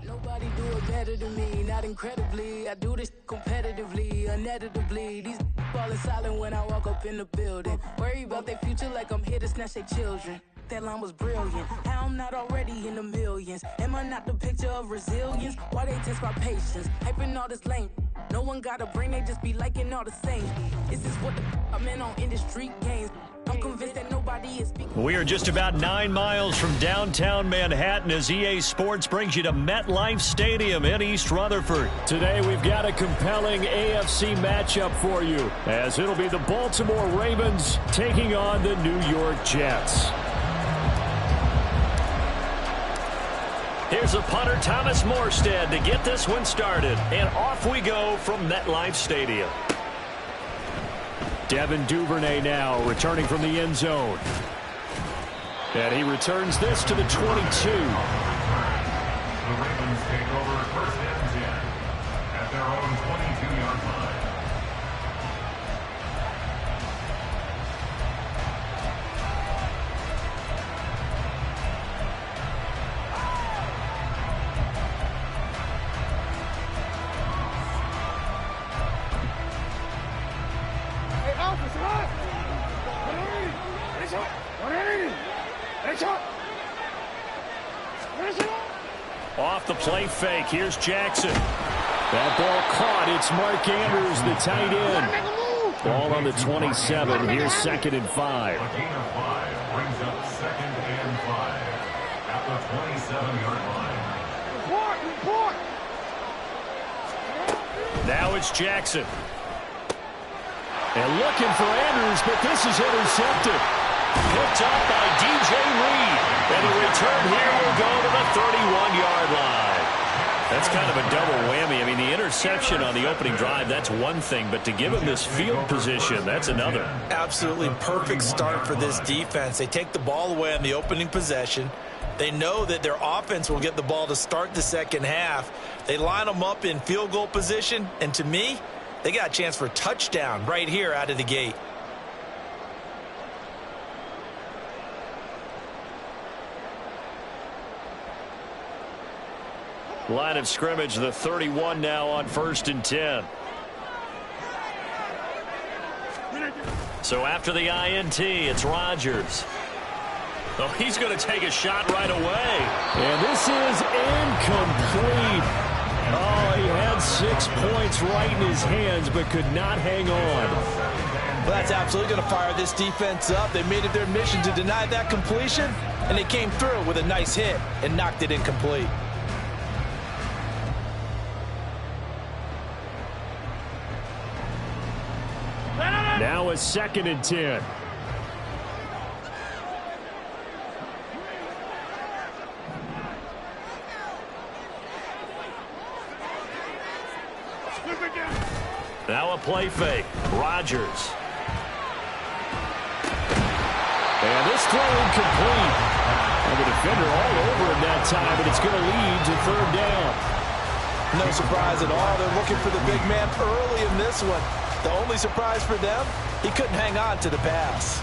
Nobody do it better than me, not incredibly. I do this competitively, inevitably. These falling silent when I walk up in the building. Worry about their future like I'm here to snatch their children. That line was brilliant. How I'm not already in the millions? Am I not the picture of resilience? Why they test my patience? Hyping all this lame. No one got a brain, they just be liking all the same. This is what the I'm in on industry games. I'm convinced that nobody is speaking. We are just about 9 miles from downtown Manhattan as EA Sports brings you to MetLife Stadium in East Rutherford. Today we've got a compelling AFC matchup for you, as it'll be the Baltimore Ravens taking on the New York Jets. Here's a punter, Thomas Morstead, to get this one started. And off we go from MetLife Stadium. Devin Duvernay now returning from the end zone. And he returns this to the 22. The Ravens take over first and 10 at their own 22-yard line. Off the play fake, here's Jackson. That ball caught, it's Mark Andrews, the tight end. Ball on the 27, here's 2nd and 5. A gain of 5 brings up 2nd and 5 at the 27-yard line. Now it's Jackson. And looking for Andrews, but this is intercepted. Picked up by DJ Reed. And the return here will go to the 31-yard line. That's kind of a double whammy. I mean, the interception on the opening drive, that's one thing. But to give him this field position, that's another. Absolutely perfect start for this defense. They take the ball away on the opening possession. They know that their offense will get the ball to start the second half. They line them up in field goal position. And to me, they got a chance for a touchdown right here out of the gate. Line of scrimmage, the 31 now on 1st and 10. So after the INT, it's Rodgers. Oh, he's going to take a shot right away. And this is incomplete. Oh, he had 6 points right in his hands, but could not hang on. Well, that's absolutely going to fire this defense up. They made it their mission to deny that completion, and they came through with a nice hit and knocked it incomplete. Now a 2nd and 10. Now a play fake. Rodgers. And this throw incomplete. And the defender all over him that time, but it's going to lead to 3rd down. No surprise at all. They're looking for the big man early in this one. The only surprise for them, he couldn't hang on to the pass.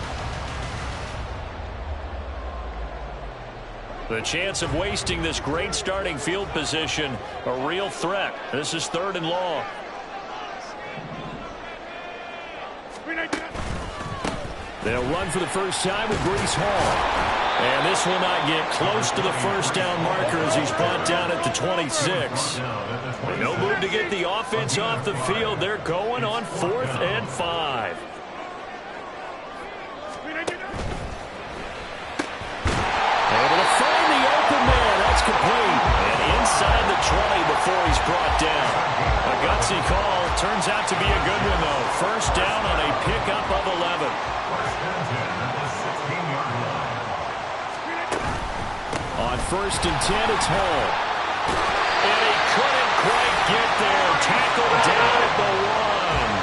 The chance of wasting this great starting field position, a real threat. This is 3rd and long. They'll run for the first time with Breece Hall. And this will not get close to the first down marker as he's brought down at the 26. No move to get the offense off the field. They're going on 4th and 5. Able to find the open man. That's complete. And inside the 20 before he's brought down. A gutsy call. Turns out to be a good one, though. First down on a pickup of 11. On 1st and 10, it's Hall. And he couldn't quite get there. Tackled down at the 1.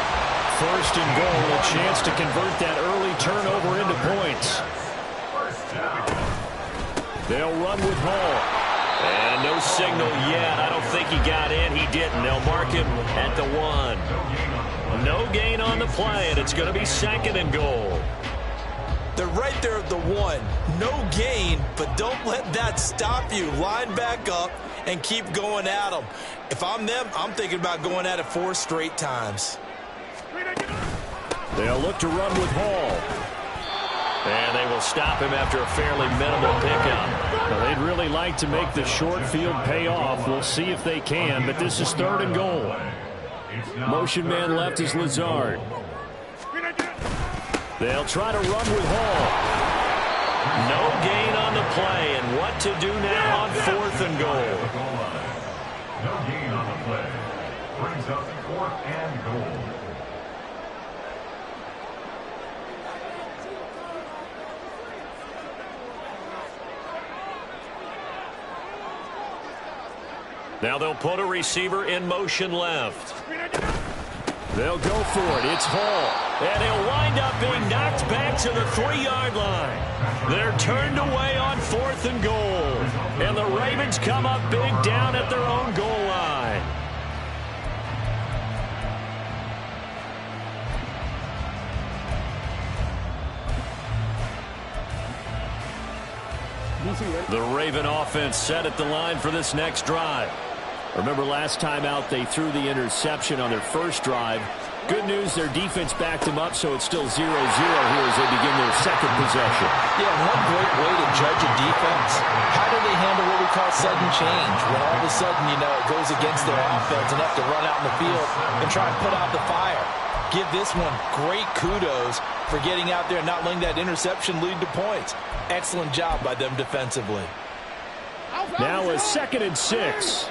1st and goal, a chance to convert that early turnover into points. They'll run with Hall. And no signal yet. I don't think he got in. He didn't. They'll mark him at the 1. No gain on the play, and it's going to be 2nd and goal. They're right there at the 1. No gain, but don't let that stop you. Line back up and keep going at them. If I'm them, I'm thinking about going at it 4 straight times. They'll look to run with Hall. And they will stop him after a fairly minimal pickup. Well, they'd really like to make the short field pay off. We'll see if they can, but this is 3rd and goal. Motion man left is Lazard. They'll try to run with Hall. No gain on the play, and what to do now on 4th and goal. No gain on the play. Brings up 4th and goal. Now they'll put a receiver in motion left. They'll go for it. It's Hall. And he'll wind up being knocked back to the 3-yard line. They're turned away on 4th and goal. And the Ravens come up big down at their own goal line. The Raven offense set at the line for this next drive. Remember last time out they threw the interception on their first drive. Good news, their defense backed them up, so it's still 0-0 here as they begin their second possession. Yeah, one great way to judge a defense. How do they handle what we call sudden change? When all of a sudden, you know, it goes against their offense and have to run out in the field and try and put out the fire. Give this one great kudos for getting out there and not letting that interception lead to points. Excellent job by them defensively. Now a 2nd and 6.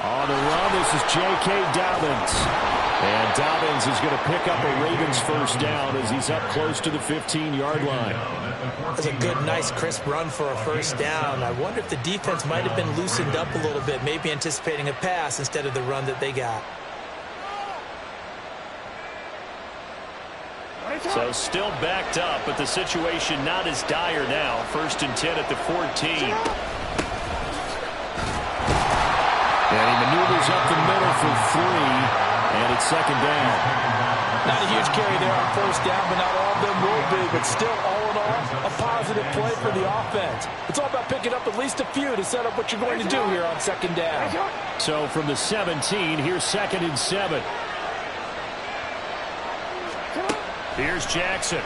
On the run, this is J.K. Dobbins. And Dobbins is going to pick up a Ravens first down as he's up close to the 15-yard line. That's a good, nice, crisp run for a first down. I wonder if the defense might have been loosened up a little bit, maybe anticipating a pass instead of the run that they got. So still backed up, but the situation not as dire now. 1st and 10 at the 14. And he maneuvers up the middle for 3, and it's 2nd down. Not a huge carry there on 1st down, but not all of them will be. But still, all in all, a positive play for the offense. It's all about picking up at least a few to set up what you're going to do here on 2nd down. So from the 17, here's 2nd and 7. Here's Jackson.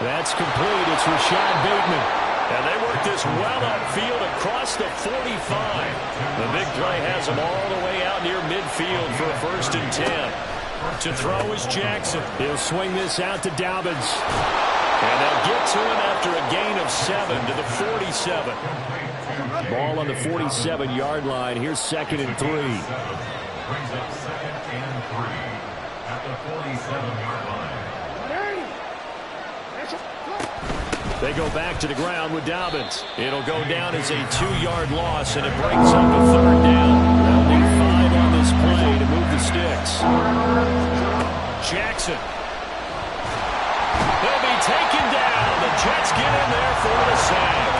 That's complete. It's Rashad Bateman. And they work this well upfield across the 45. The big play has them all the way out near midfield for a 1st and 10. To throw is Jackson. He'll swing this out to Dobbins. And they'll get to him after a gain of 7 to the 47. Ball on the 47-yard line. Here's 2nd and 3. Brings up 2nd and 3 at the 47-yard line. They go back to the ground with Dobbins. It'll go down as a 2-yard loss, and it brings up a 3rd down. They'll need 5 on this play to move the sticks. Jackson. They'll be taken down. The Jets get in there for the sack.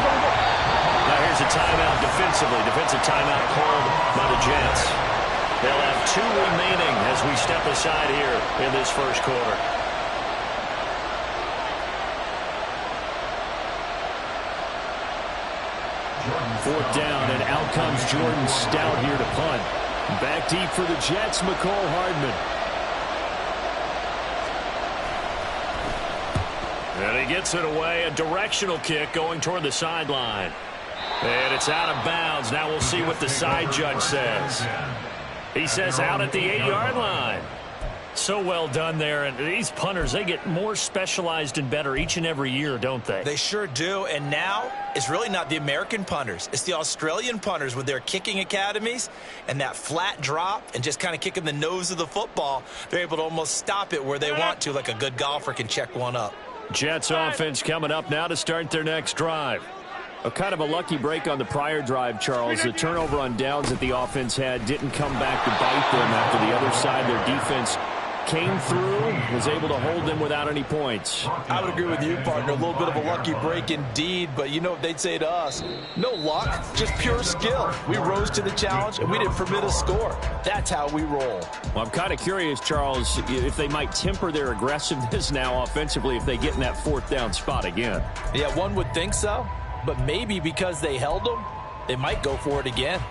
Now here's a timeout defensively. Defensive timeout called by the Jets. They'll have 2 remaining as we step aside here in this first quarter. Fourth down, and out comes Jordan Stout here to punt. Back deep for the Jets, McCole Hardman. And he gets it away, a directional kick going toward the sideline. And it's out of bounds. Now we'll see what the side judge says. He says out at the 8-yard line. So well done there, and these punters, they get more specialized and better each and every year, don't they? They sure do, and now it's really not the American punters. It's the Australian punters with their kicking academies and that flat drop and just kind of kicking the nose of the football. They're able to almost stop it where they want to, like a good golfer can check one up. Jets offense coming up now to start their next drive. A kind of a lucky break on the prior drive, Charles. The turnover on downs that the offense had didn't come back to bite them after the other side. Their defense came through, was able to hold them without any points. I would agree with you, partner. A little bit of a lucky break indeed, but you know what they'd say to us? No luck, just pure skill. We rose to the challenge, and we didn't permit a score. That's how we roll. Well, I'm kind of curious, Charles, if they might temper their aggressiveness now offensively if they get in that fourth down spot again. Yeah, one would think so, but maybe because they held them, they might go for it again.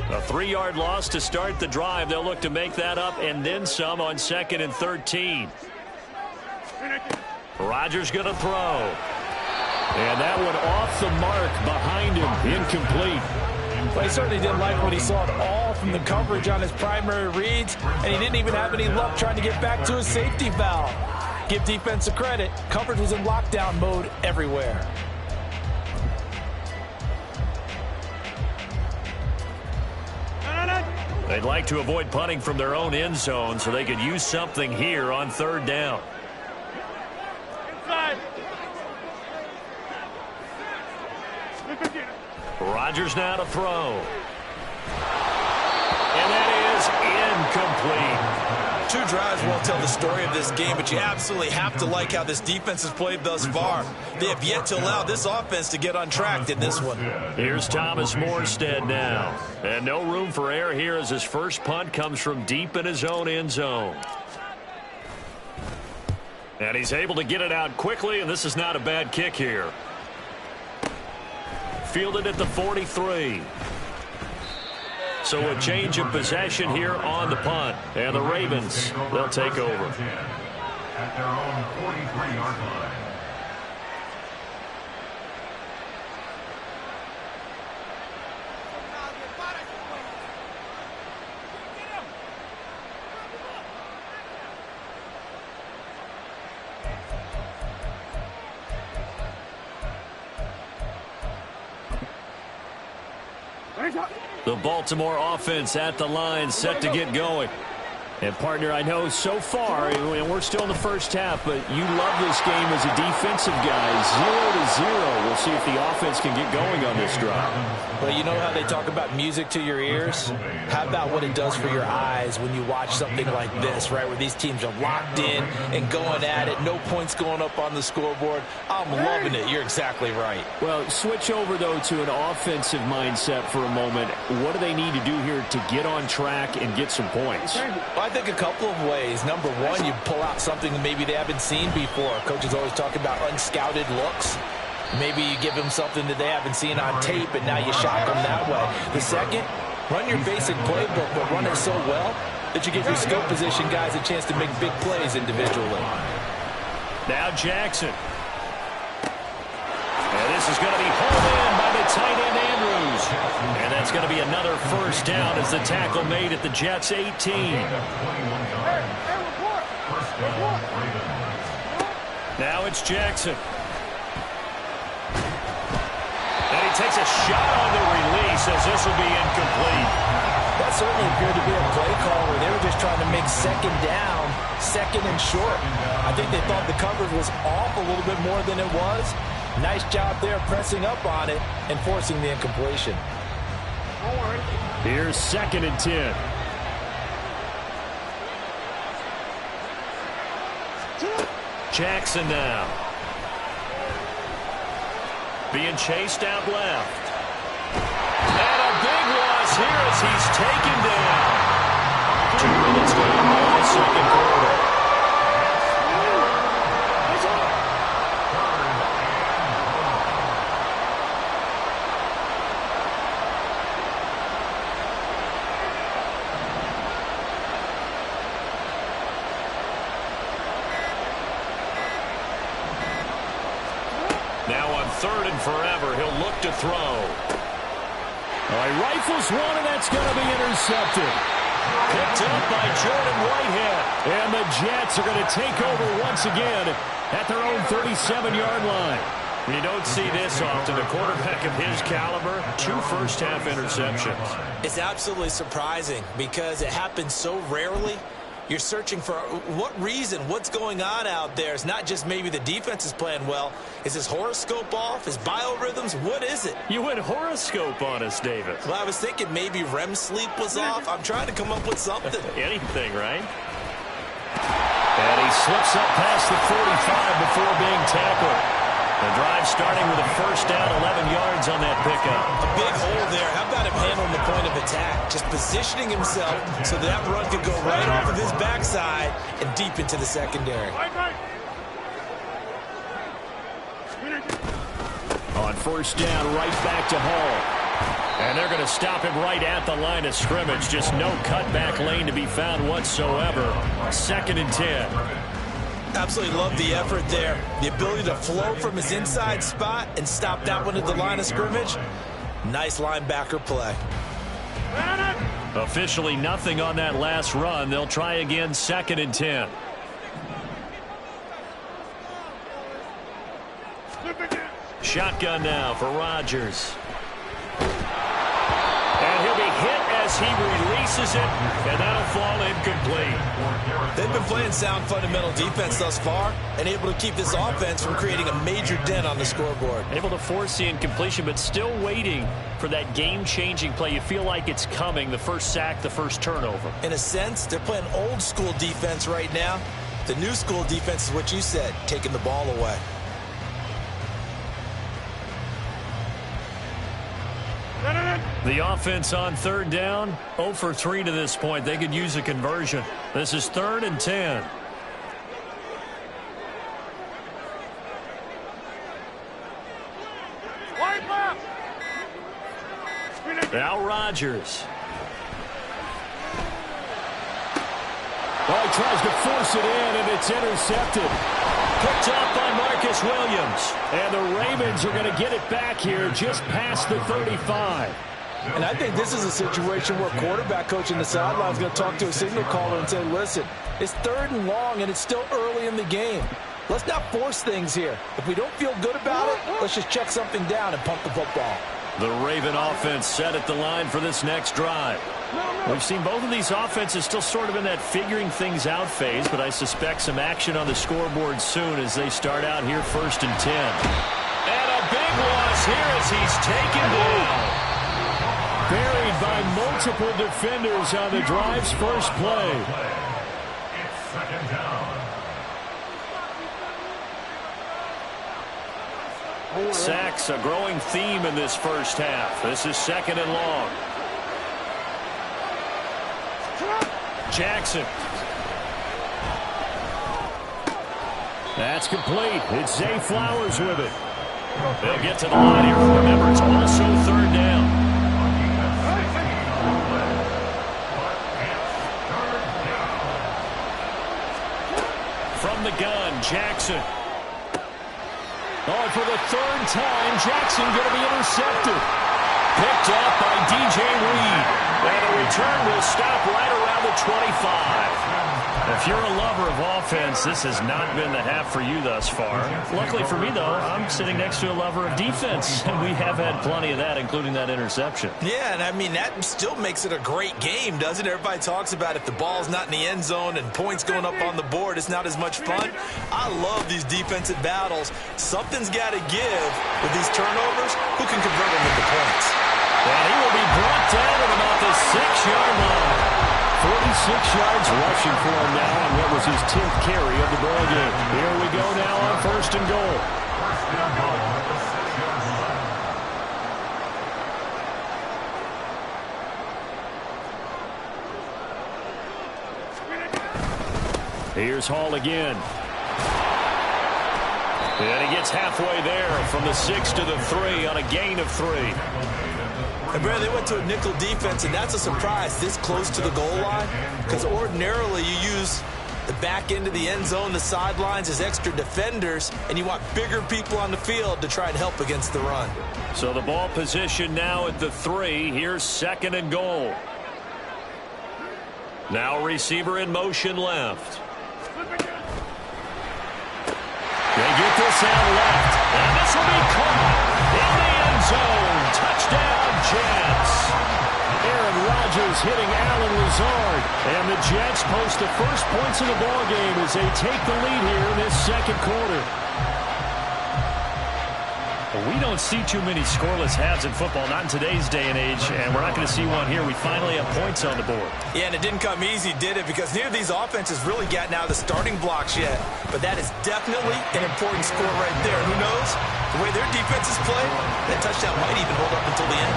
A 3-yard loss to start the drive. They'll look to make that up and then some on 2nd and 13. Rodgers going to throw. And that one off the mark behind him. Incomplete. Well, he certainly didn't like what he saw at all from the coverage on his primary reads, and he didn't even have any luck trying to get back to his safety valve. Give defense a credit. Coverage was in lockdown mode everywhere. They'd like to avoid punting from their own end zone so they could use something here on 3rd down. Rodgers now to throw. And that is incomplete. 2 drives won't tell the story of this game, but you absolutely have to like how this defense has played thus far. They have yet to allow this offense to get on track in this one. Here's Thomas Morstead now. And no room for error here as his first punt comes from deep in his own end zone. And he's able to get it out quickly, and this is not a bad kick here. Fielded at the 43. So a change of possession here on the punt. And the Ravens, they'll take over. At their own 43-yard line. The Baltimore offense at the line, set to get going. And, partner, I know so far, and we're still in the first half, but you love this game as a defensive guy. 0-0. We'll see if the offense can get going on this drive. Well, you know how they talk about music to your ears? How about what it does for your eyes when you watch something like this, right, where these teams are locked in and going at it, no points going up on the scoreboard? I'm loving it. You're exactly right. Well, switch over, though, to an offensive mindset for a moment. What do they need to do here to get on track and get some points? I think a couple of ways. Number one, you pull out something that maybe they haven't seen before. Coaches always talk about unscouted looks. Maybe you give them something that they haven't seen on tape, and now you shock them that way. The second, run your basic playbook, but run it so well that you give your skill position guys a chance to make big plays individually. Now Jackson. And this is going to be hauled in by the tight end Andrews. And that's going to be another first down as the tackle made at the Jets' 18. Now it's Jackson. And he takes a shot on the release as this will be incomplete. That certainly appeared to be a play call where they were just trying to make second down, second and short. I think they thought the coverage was off a little bit more than it was. Nice job there pressing up on it and forcing the incompletion. Here's 2nd and 10. Jackson now. Being chased out left. And a big loss here as he's taken down. 2 minutes gone in the second quarter. Now on 3rd and forever, he'll look to throw. All right, rifles one, and that's going to be intercepted. Picked up by Jordan Whitehead. And the Jets are going to take over once again at their own 37-yard line. You don't see this often. A quarterback of his caliber, 2 first-half interceptions. It's absolutely surprising because it happens so rarely. You're searching for what reason, what's going on out there. It's not just maybe the defense is playing well. Is his horoscope off? His biorhythms? What is it? You went horoscope on us, David. Well, I was thinking maybe REM sleep was off. I'm trying to come up with something. Anything, right? And he slips up past the 45 before being tackled. The drive starting with a first down, 11 yards on that pickup. A big hole there. How about him handling the point of attack? Just positioning himself so that run could go right off of his backside and deep into the secondary. On first down, right back to Hall. And they're going to stop him right at the line of scrimmage. Just no cutback lane to be found whatsoever. 2nd and 10. Absolutely love the effort there. The ability to flow from his inside spot and stop that one at the line of scrimmage. Nice linebacker play. Officially nothing on that last run. They'll try again, 2nd and 10. Shotgun now for Rodgers. And he'll be hit as he releases it, and that'll fall incomplete. They've been playing sound fundamental defense thus far and able to keep this offense from creating a major dent on the scoreboard. Able to force the incompletion, but still waiting for that game-changing play. You feel like it's coming, the first sack, the first turnover. In a sense, they're playing old-school defense right now. The new-school defense is what you said, taking the ball away. The offense on 3rd down, 0 for 3 to this point. They could use a conversion. This is 3rd and 10. Now Rodgers. He tries to force it in, and it's intercepted. Picked off by Marcus Williams. And the Ravens are going to get it back here just past the 35. And I think this is a situation where quarterback coach in the sideline is going to talk to a signal caller and say, listen, it's 3rd and long, and it's still early in the game. Let's not force things here. If we don't feel good about it, let's just check something down and pump the football. The Raven offense set at the line for this next drive. We've seen both of these offenses still sort of in that figuring things out phase, but I suspect some action on the scoreboard soon as they start out here 1st and 10. And a big loss here as he's taken down. Buried by multiple defenders on the drive's first play. It's 2nd down. Sacks, a growing theme in this first half. This is 2nd and long. Jackson. That's complete. It's Zay Flowers with it. They'll get to the line here. Remember, it's also 3rd down. From the gun, Jackson. For the 3rd time, Jackson going to be intercepted. Picked off by DJ Reed. And the return will stop right around the 25. If you're a lover of offense, this has not been the half for you thus far. Luckily for me, though, I'm sitting next to a lover of defense, and we have had plenty of that, including that interception. Yeah, and I mean, that still makes it a great game, doesn't it? Everybody talks about if the ball's not in the end zone and points going up on the board, it's not as much fun. I love these defensive battles. Something's got to give with these turnovers. Who can convert them into points? And he will be brought down at about the 6-yard line. 46 yards rushing for him now on what was his 10th carry of the ball game. Here we go now on 1st and goal. Here's Hall again. And he gets halfway there from the 6 to the 3 on a gain of 3. And Brad, they went to a nickel defense, and that's a surprise this close to the goal line, because ordinarily you use the back end of the end zone, the sidelines as extra defenders, and you want bigger people on the field to try and help against the run. So the ball position now at the 3. Here's 2nd and goal. Now receiver in motion left. They get this out left. And this will be caught in the end zone. Touchdown, Jets. Aaron Rodgers hitting Allen Lazard. And the Jets post the first points of the ballgame as they take the lead here in this second quarter. We don't see too many scoreless halves in football, not in today's day and age, and we're not going to see one here. We finally have points on the board. Yeah, and it didn't come easy, did it? Because neither of these offenses really gotten out of the starting blocks yet. But that is definitely an important score right there. Who knows? The way their defenses play, that touchdown might even hold up until the end.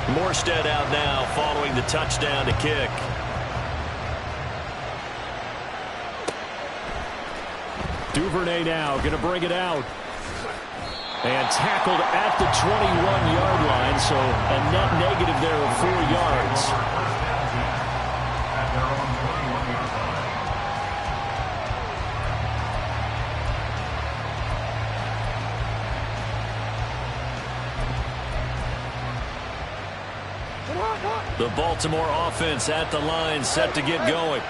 Morstead out now following the touchdown to kick. Duvernay now going to bring it out. And tackled at the 21-yard line, so a net negative there of 4 yards. The Baltimore offense at the line, set to get going.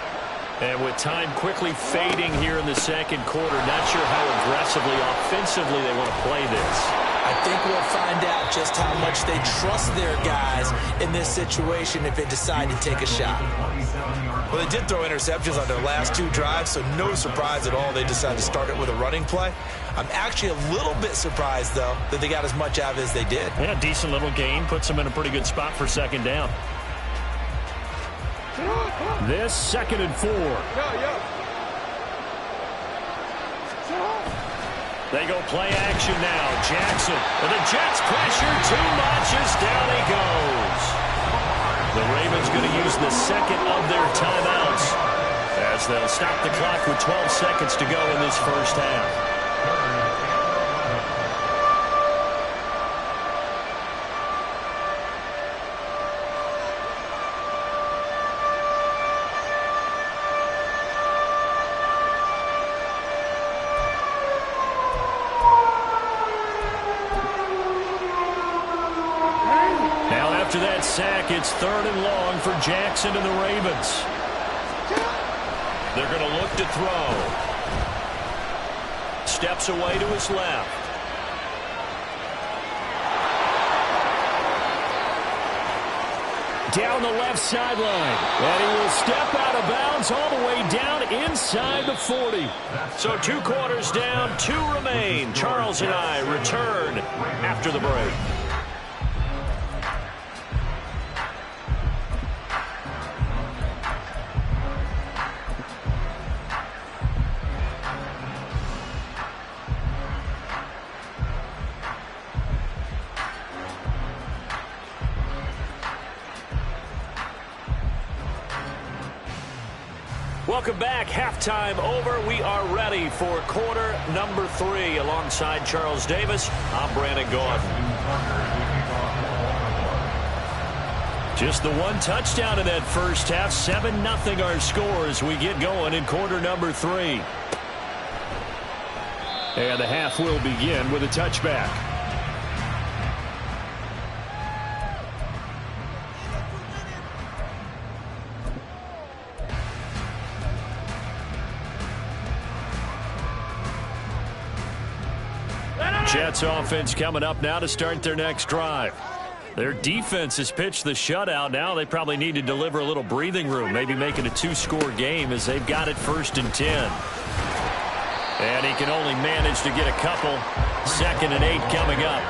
And with time quickly fading here in the second quarter, not sure how aggressively, offensively they want to play this. I think we'll find out just how much they trust their guys in this situation if they decide to take a shot. Well, they did throw interceptions on their last 2 drives, so no surprise at all they decided to start it with a running play. I'm actually a little bit surprised, though, that they got as much out of it as they did. Yeah, decent little gain. Puts them in a pretty good spot for second down. This 2nd and 4. They go play action now. Jackson. And the Jets pressure too much as down he goes. The Ravens going to use the second of their timeouts as they'll stop the clock with 12 seconds to go in this first half. After that sack, it's 3rd and long for Jackson and the Ravens. They're going to look to throw. Steps away to his left. Down the left sideline. And he will step out of bounds all the way down inside the 40. So 2 quarters down, 2 remain. Charles and I return after the break. Welcome back. Halftime over. We are ready for quarter number 3. Alongside Charles Davis, I'm Brandon Gordon. Just the 1 touchdown in that first half. 7-0 our score as we get going in quarter number 3. And the half will begin with a touchback. Jets offense coming up now to start their next drive. Their defense has pitched the shutout. Now they probably need to deliver a little breathing room, maybe make it a 2-score game as they've got it 1st and 10. And he can only manage to get a couple. 2nd and 8 coming up.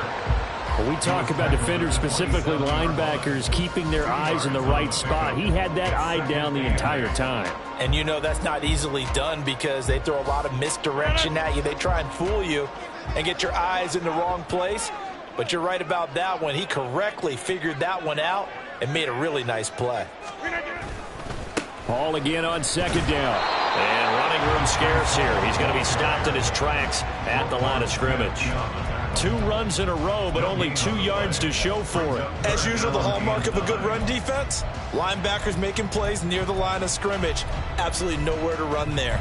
When we talk about defenders, specifically linebackers, keeping their eyes in the right spot, he had that eye down the entire time. And you know that's not easily done because they throw a lot of misdirection at you. They try and fool you and get your eyes in the wrong place. But you're right about that one. He correctly figured that one out and made a really nice play. Ball again on 2nd down. And running room scarce here. He's going to be stopped in his tracks at the line of scrimmage. 2 runs in a row, but only 2 yards to show for it. As usual, the hallmark of a good run defense, linebackers making plays near the line of scrimmage. Absolutely nowhere to run there.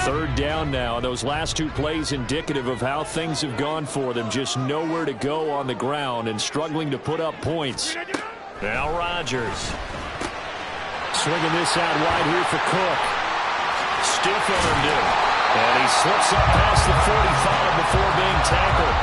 3rd down now. Those last 2 plays indicative of how things have gone for them. Just nowhere to go on the ground and struggling to put up points. Now Rodgers. Swinging this out wide here for Cook. Stiff-armed him. And he slips up past the 45 before being tackled.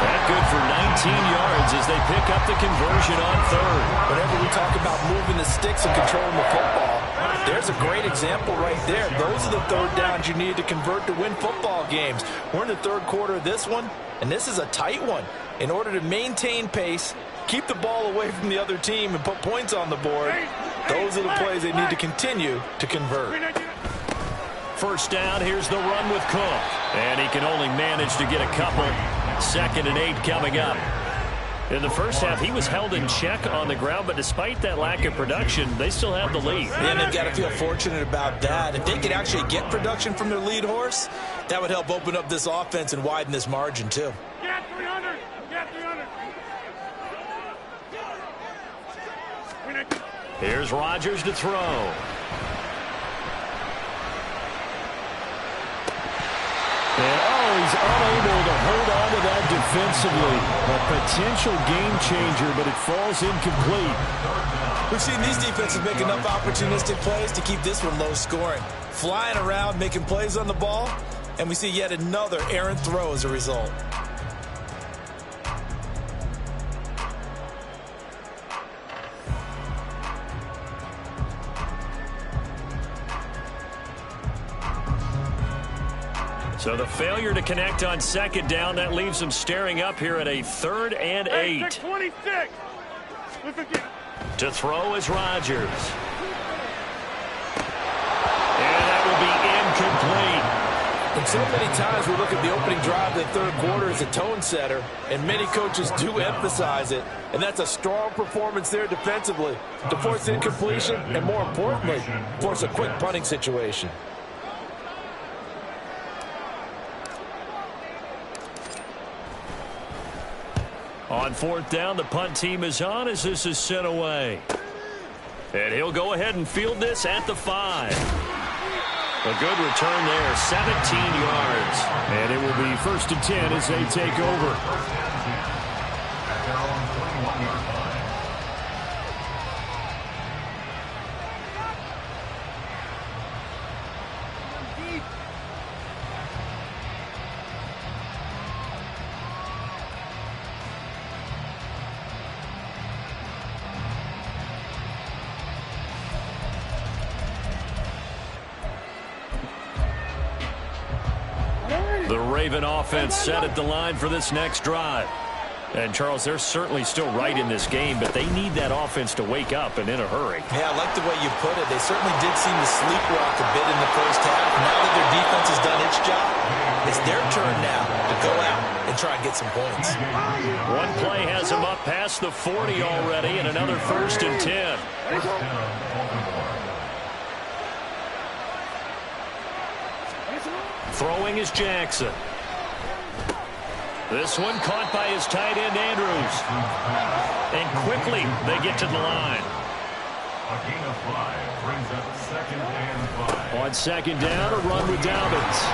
That good for 19 yards as they pick up the conversion on 3rd. Whenever we talk about moving the sticks and controlling the football, there's a great example right there. Those are the 3rd downs you need to convert to win football games. We're in the 3rd quarter of this one, and this is a tight one. In order to maintain pace, keep the ball away from the other team, and put points on the board, those are the plays they need to continue to convert. 1st down, here's the run with Cook. And he can only manage to get a couple. 2nd and 8 coming up. In the first half, he was held in check on the ground, but despite that lack of production, they still have the lead. And they've got to feel fortunate about that. If they could actually get production from their lead horse, that would help open up this offense and widen this margin too. Get 300! Get 300! Here's Rodgers to throw. And, he's unable to hold on to that defensively. A potential game changer, but it falls incomplete. We've seen these defenses make enough opportunistic plays to keep this one low scoring. Flying around, making plays on the ball, and we see yet another errant throw as a result. So the failure to connect on 2nd down, that leaves them staring up here at a 3rd and 8. 26. To throw is Rodgers. And that will be incomplete. And so many times we look at the opening drive of the 3rd quarter as a tone setter, and many coaches do emphasize it. And that's a strong performance there defensively to force incompletion and, more importantly, force a quick punting situation. On 4th down, the punt team is on as this is sent away. And he'll go ahead and field this at the 5. A good return there, 17 yards. And it will be 1st and 10 as they take over. At their own 21-yard line. The Raven offense set at the line for this next drive. And, Charles, they're certainly still right in this game, but they need that offense to wake up and in a hurry. Yeah, I like the way you put it. They certainly did seem to sleepwalk a bit in the first half. Now that their defense has done its job, it's their turn now to go out and try and get some points. One play has them up past the 40 already, and another 1st and 10. Throwing is Jackson. This one caught by his tight end, Andrews. And quickly, they get to the line. A gain of 5 brings up 2nd and 5. On 2nd down, a run with Dabeast.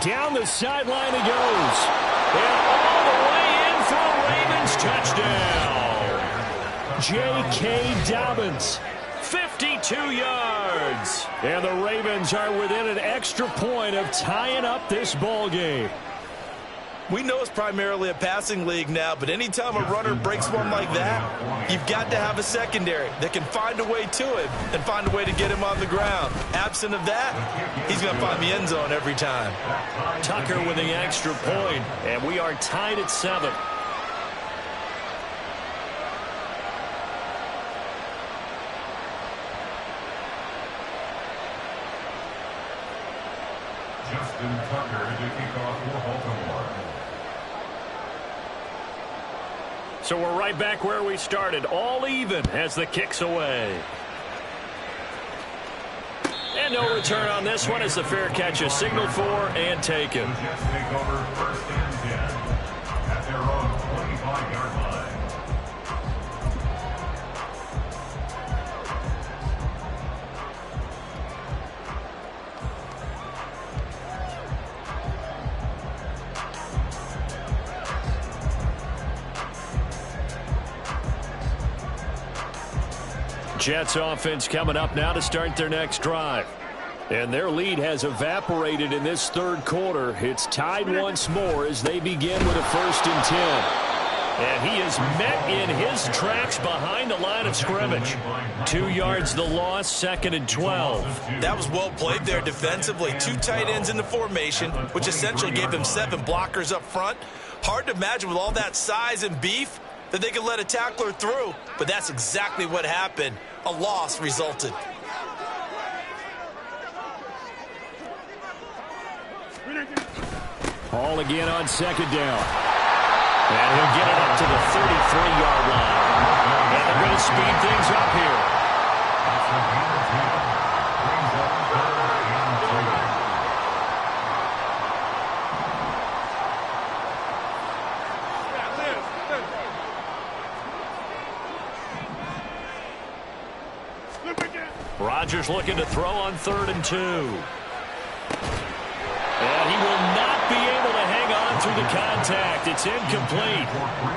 Down the sideline he goes. And all the way in for a Ravens touchdown. J.K. Dabeast. 52 yards. And the Ravens are within an extra point of tying up this ball game. We know it's primarily a passing league now, but anytime a runner breaks one like that, you've got to have a secondary that can find a way to him and find a way to get him on the ground. Absent of that, he's going to find the end zone every time. Tucker with the extra point, and we are tied at 7. Justin Tucker to kick off for Baltimore. So we're right back where we started, all even as the kick's away. And no return on this one as the fair catch is signaled for and taken. The Jets take over 1st and 10 at their own 25-yard line. Jets offense coming up now to start their next drive. And their lead has evaporated in this third quarter. It's tied once more as they begin with a 1st and 10. And he is met in his tracks behind the line of scrimmage. 2 yards the loss, 2nd and 12. That was well played there defensively. 2 tight ends in the formation, which essentially gave them 7 blockers up front. Hard to imagine with all that size and beef that they could let a tackler through, but that's exactly what happened. A loss resulted. Hall again on 2nd down. And he'll get it up to the 33-yard line. And they're going to speed things up here. Rodgers looking to throw on 3rd and 2. And he will not be able to hang on through the contact. It's incomplete.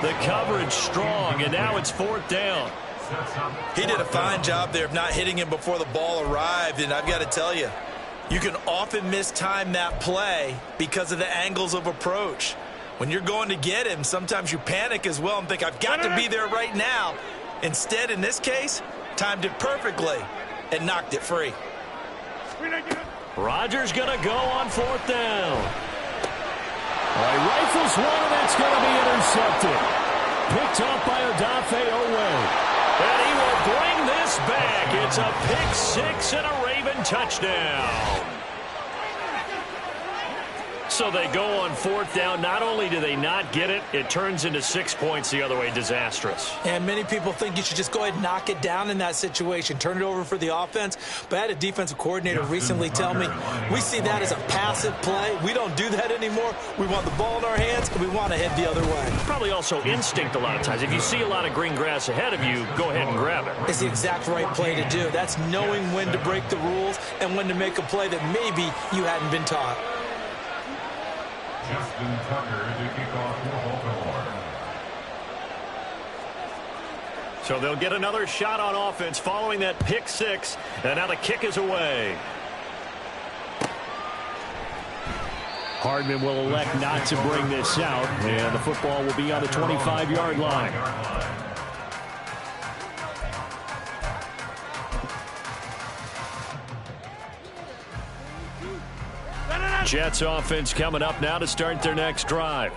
The coverage strong, and now it's 4th down. He did a fine job there of not hitting him before the ball arrived, and I've got to tell you, you can often mistime that play because of the angles of approach. When you're going to get him, sometimes you panic as well and think, I've got to be there right now. Instead, in this case, timed it perfectly and knocked it free. Rodgers going to go on 4th down. He rifles one, and that's going to be intercepted. Picked off by Odafe Owe. And he will bring this back. It's a pick 6 and a Raven touchdown. So they go on 4th down. Not only do they not get it, it turns into 6 points the other way. Disastrous. And many people think you should just go ahead and knock it down in that situation. Turn it over for the offense. But I had a defensive coordinator recently tell me, we see that as a passive play. We don't do that anymore. We want the ball in our hands, and we want to head the other way. Probably also instinct a lot of times. If you see a lot of green grass ahead of you, go ahead and grab it. It's the exact right play to do. That's knowing when to break the rules and when to make a play that maybe you hadn't been taught. Justin Tucker to kick off for Baltimore. So they'll get another shot on offense following that pick 6, and now the kick is away. Hardman will elect not to bring this out, and the football will be on the 25-yard line. Jets offense coming up now to start their next drive.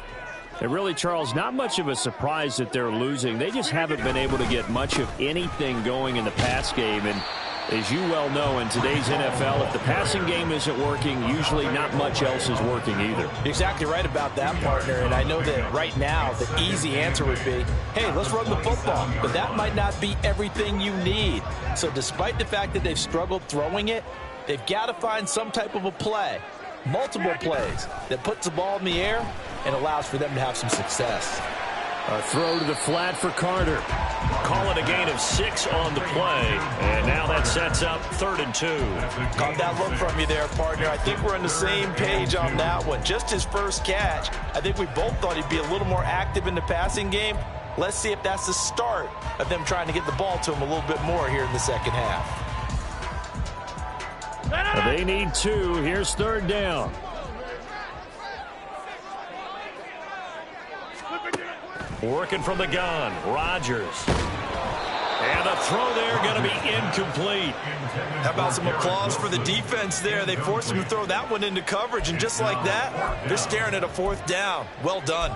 And really, Charles, not much of a surprise that they're losing. They just haven't been able to get much of anything going in the pass game. And as you well know, in today's NFL, if the passing game isn't working, usually not much else is working either. You're exactly right about that, partner. And I know that right now the easy answer would be, hey, let's run the football. But that might not be everything you need. So despite the fact that they've struggled throwing it, they've got to find some type of a play. Multiple plays that puts the ball in the air and allows for them to have some success. A throw to the flat for Carter. Call it a gain of 6 on the play. And now that sets up 3rd and 2. Caught that look from you there, partner. I think we're on the same page on that one. Just his first catch. I think we both thought he'd be a little more active in the passing game. Let's see if that's the start of them trying to get the ball to him a little bit more here in the second half. They need 2. Here's 3rd down. Working from the gun, Rodgers. And a throw there going to be incomplete. How about some applause for the defense there? They forced him to throw that one into coverage, and just like that, they're staring at a 4th down. Well done.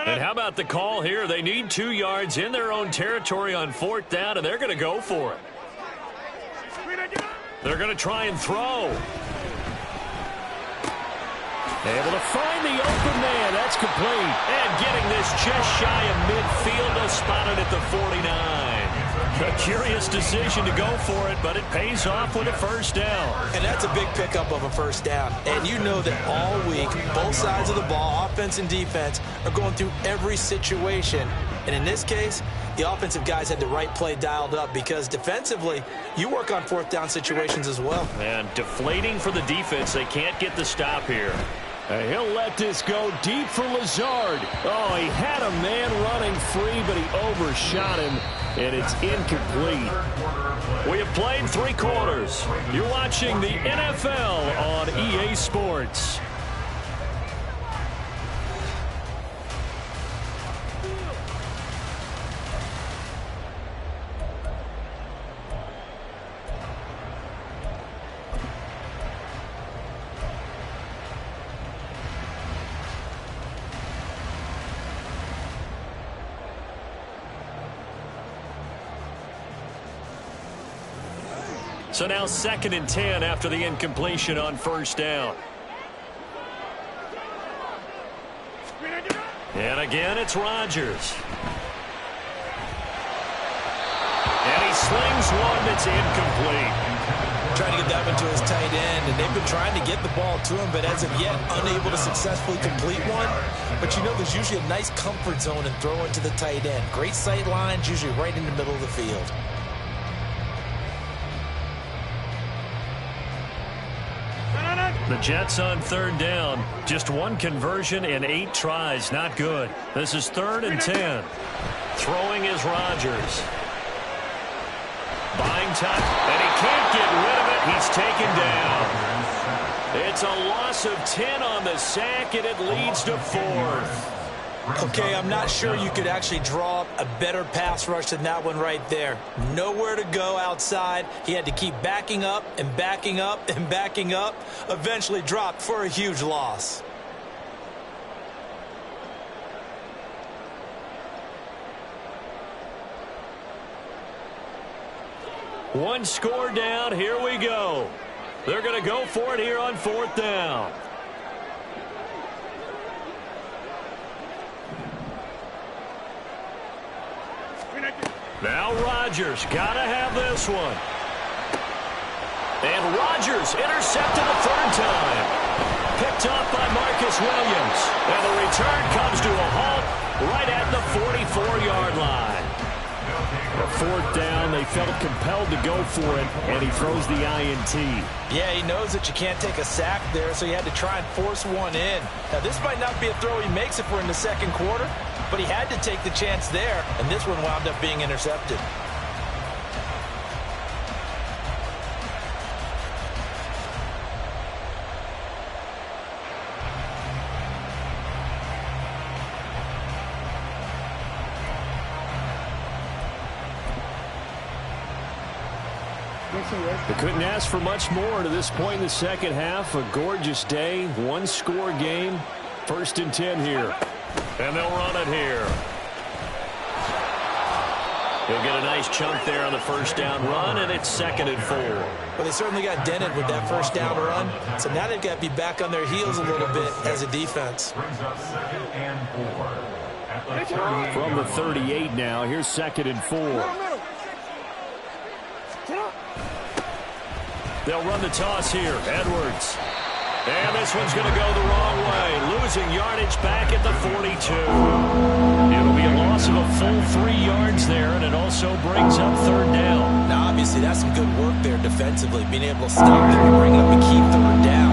And how about the call here? They need 2 yards in their own territory on 4th down, and they're going to go for it. They're going to try and throw. Able to find the open man. That's complete. And getting this just shy of midfield, spotted at the 49. A curious decision to go for it, but it pays off with a 1st down. And that's a big pickup of a 1st down. And you know that all week, both sides of the ball, offense and defense, are going through every situation. And in this case, the offensive guys had the right play dialed up, because defensively, you work on fourth down situations as well. And deflating for the defense. They can't get the stop here. And he'll let this go deep for Lazard. Oh, he had a man running free, but he overshot him, and it's incomplete. We have played 3 quarters. You're watching the NFL on EA Sports. So now 2nd and 10 after the incompletion on first down. And again, it's Rodgers. And he slings one that's incomplete. Trying to get that one to his tight end, and they've been trying to get the ball to him, but as of yet, unable to successfully complete one. But you know, there's usually a nice comfort zone in throwing to the tight end. Great sight lines, usually right in the middle of the field. The Jets on 3rd down. Just 1 conversion in 8 tries. Not good. This is 3rd and 10. Throwing is Rodgers. Buying time, and he can't get rid of it. He's taken down. It's a loss of 10 on the sack, and it leads to 4th. Okay, I'm not sure you could actually draw up a better pass rush than that one right there. Nowhere to go outside. He had to keep backing up and backing up and backing up. Eventually dropped for a huge loss. One score down. Here we go. They're going to go for it here on 4th down. Now Rodgers got to have this one. And Rodgers intercepted the 3rd time. Picked up by Marcus Williams. And the return comes to a halt right at the 44-yard line. A 4th down, they felt compelled to go for it, and he throws the INT. Yeah, he knows that you can't take a sack there, so he had to try and force one in. Now, this might not be a throw he makes if we're in the 2nd quarter, but he had to take the chance there, and this one wound up being intercepted. They couldn't ask for much more to this point in the 2nd half. A gorgeous day, 1-score game. 1st and 10 here. And they'll run it here. He'll get a nice chunk there on the 1st down run, and it's 2nd and 4. Well, they certainly got dented with that 1st down run, so now they've got to be back on their heels a little bit as a defense. Brings up 2nd and 4. At the From the 38 now, here's 2nd and 4. They'll run the toss here. Edwards. And this one's going to go the wrong way. Losing yardage back at the 42. It'll be a loss of a full 3 yards there, and it also brings up 3rd down. Now, obviously, that's some good work there defensively, being able to stop them and bring up a key 3rd down.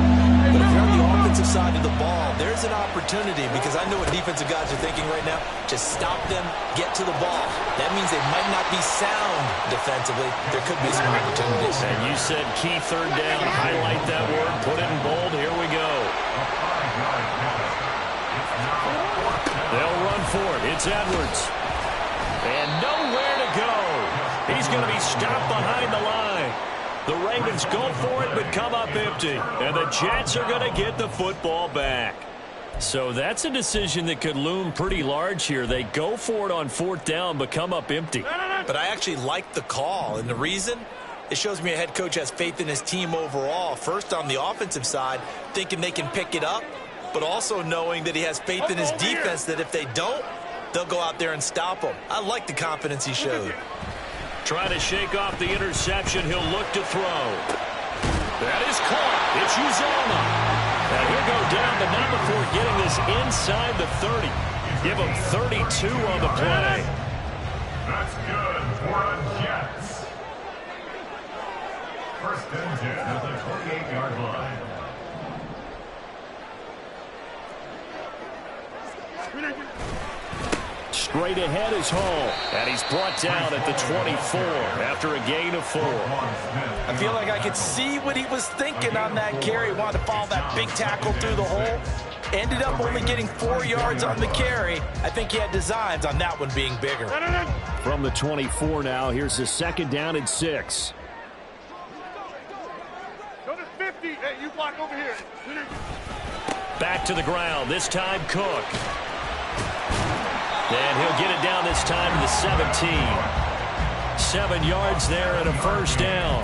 But if you're on the offensive side of the ball, there's an opportunity, because I know what defensive guys are thinking right now. Just stop them, get to the ball. That means they might not be sound defensively. There could be some opportunities. And you said key 3rd down. Highlight that word. Put it in bold. Here we go. They'll run for it. It's Edwards. And nowhere to go. He's going to be stopped behind the line. The Ravens go for it but come up empty. And the Jets are going to get the football back. So that's a decision that could loom pretty large here. They go for it on 4th down but come up empty. But I actually like the call, and the reason? It shows me a head coach has faith in his team overall. First, on the offensive side, thinking they can pick it up, but also knowing that he has faith in his defense that if they don't, they'll go out there and stop them. I like the confidence he showed. Trying to shake off the interception. He'll look to throw. That is caught. It's Uzoma. And he'll go down, but not before getting this inside the 30. Give him 32 on the play. That's good for a Jets. First and 10 at the 28-yard line. Straight ahead is Hall, and he's brought down at the 24 after a gain of 4. I feel like I could see what he was thinking on that carry. Wanted to follow that big tackle through the hole. Ended up only getting 4 yards on the carry. I think he had designs on that one being bigger. From the 24 now, here's the second down and 6. Go to 50. Hey, you block over here. Back to the ground, this time Cook. And he'll get it down this time to the 17. 7 yards there and a first down.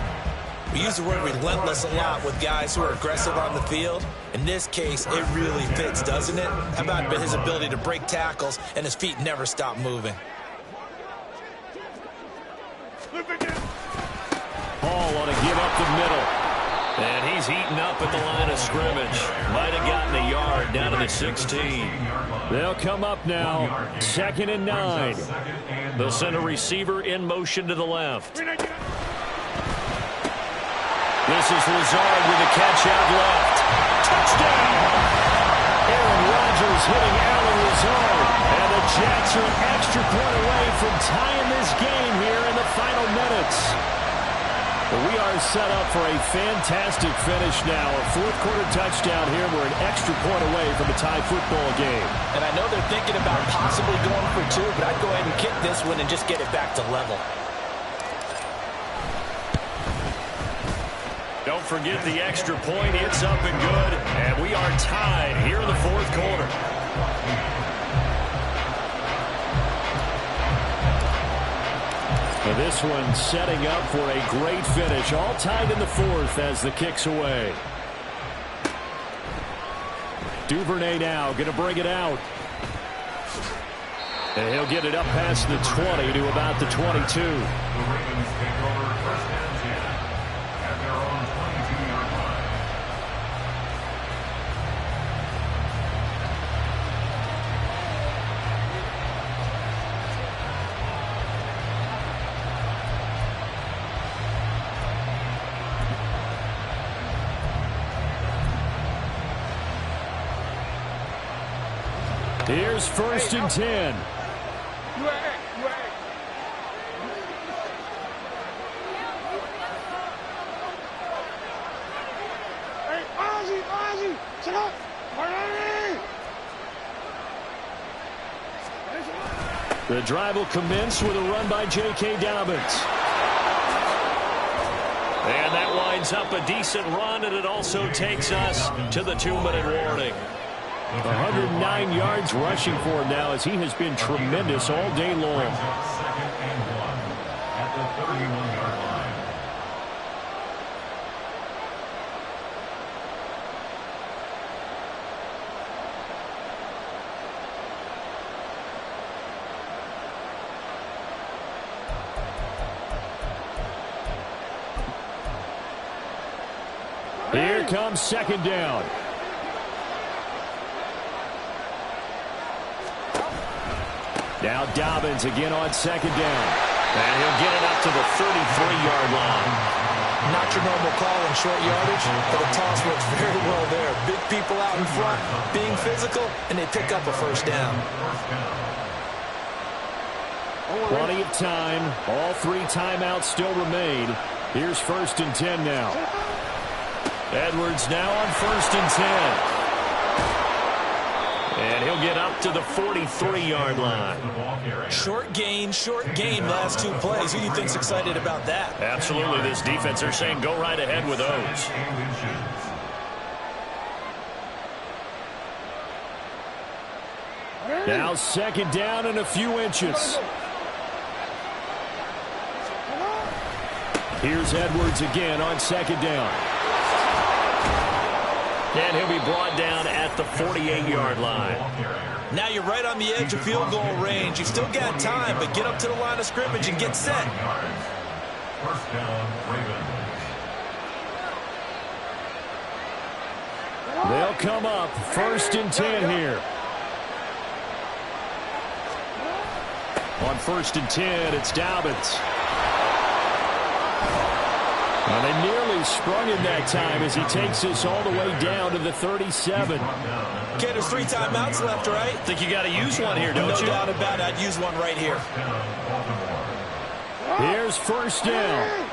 We use the word relentless a lot with guys who are aggressive on the field. In this case, it really fits, doesn't it? How about his ability to break tackles and his feet never stop moving? Hall on a give up the middle. And he's heating up at the line of scrimmage. Might have gotten a yard down to the 16. They'll come up now. 2nd and 9. They'll send a receiver in motion to the left. This is Lazard with a catch out left. Touchdown! Aaron Rodgers hitting Alan Lazard. And the Jets are an extra point away from tying this game here in the final minutes. We are set up for a fantastic finish now. A fourth-quarter touchdown here. We're an extra point away from a tie football game. And I know they're thinking about possibly going for 2, but I'd go ahead and kick this one and just get it back to level. Don't forget the extra point. It's up and good. And we are tied here in the fourth quarter. Now this one setting up for a great finish. All tied in the fourth as the kick's away. Duvernay now going to bring it out. And he'll get it up past the 20 to about the 22. The Ravens take over first and 10 at their own 22-yard line. Here's 1st and 10. The drive will commence with a run by J.K. Dabeast. And that winds up a decent run, and it also takes us to the 2-minute warning. 109 yards rushing for him now as he has been tremendous all day long. 2nd and 1 at the 31-yard line. Here comes 2nd down. Now Dobbins again on 2nd down. And he'll get it up to the 33-yard line. Not your normal call in short yardage, but the toss works very well there. Big people out in front, being physical, and they pick up a first down. Plenty of time. All 3 timeouts still remain. Here's 1st and 10 now. Edwards now on 1st and 10. And he'll get up to the 43-yard line. Short gain last 2 plays. Who do you think's excited about that? Absolutely. This defense, they're saying go right ahead with those. Now 2nd down and a few inches. Here's Edwards again on 2nd down. And he'll be brought down at the 48-yard line. Now you're right on the edge of field goal range. You've still got time, but get up to the line of scrimmage and get set. First down, Ravens. They'll come up 1st and 10 here. On 1st and 10, it's Dabeast. Well, they nearly sprung him that time as he takes us all the way down to the 37. Okay, there's 3 timeouts left, right? Think you got to use one here, don't you? No doubt about it. I'd use one right here. Here's 1st down.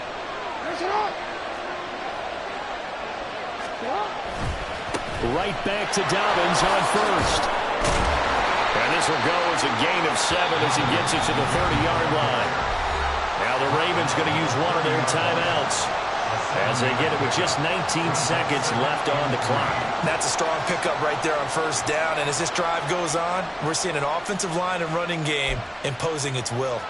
Right back to Dobbins on 1st. And this will go as a gain of 7 as he gets it to the 30-yard line. Now the Ravens going to use one of their timeouts as they get it with just 19 seconds left on the clock. That's a strong pickup right there on 1st down. And as this drive goes on, we're seeing an offensive line and running game imposing its will.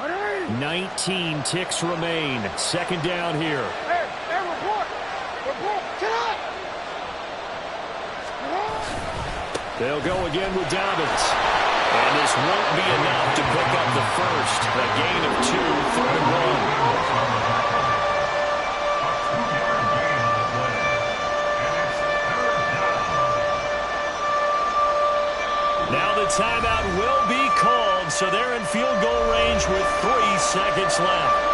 Hey. 19 ticks remain. 2nd down here. Hey, report. Get up. They'll go again with Dabeast. And this won't be enough to pick up the first. A gain of 2, 3rd and 1. Now the timeout will be called, so they're in field goal range with 3 seconds left.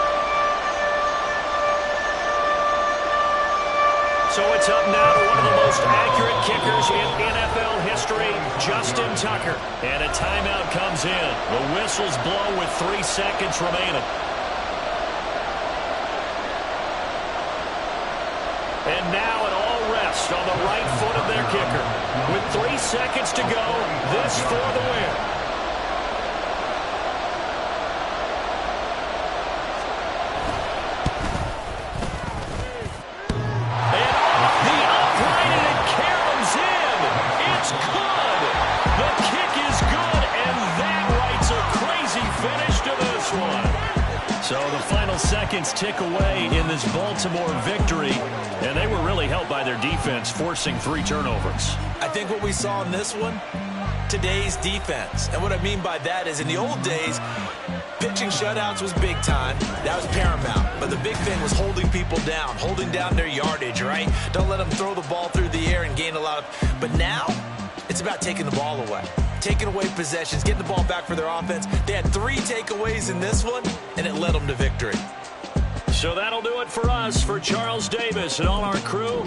So it's up now to one of the most accurate kickers in NFL history, Justin Tucker. And a timeout comes in. The whistles blow with 3 seconds remaining. And now it all rests on the right foot of their kicker. With 3 seconds to go, this for the win. So the final seconds tick away in this Baltimore victory, and they were really helped by their defense, forcing 3 turnovers. I think what we saw in this one, today's defense. And what I mean by that is in the old days, pitching shutouts was big time. That was paramount. But the big thing was holding people down, holding down their yardage, right? Don't let them throw the ball through the air and gain a lot of... But now, it's about taking the ball away. Taking away possessions, getting the ball back for their offense. They had 3 takeaways in this one, and it led them to victory. So that'll do it for us. For Charles Davis and all our crew,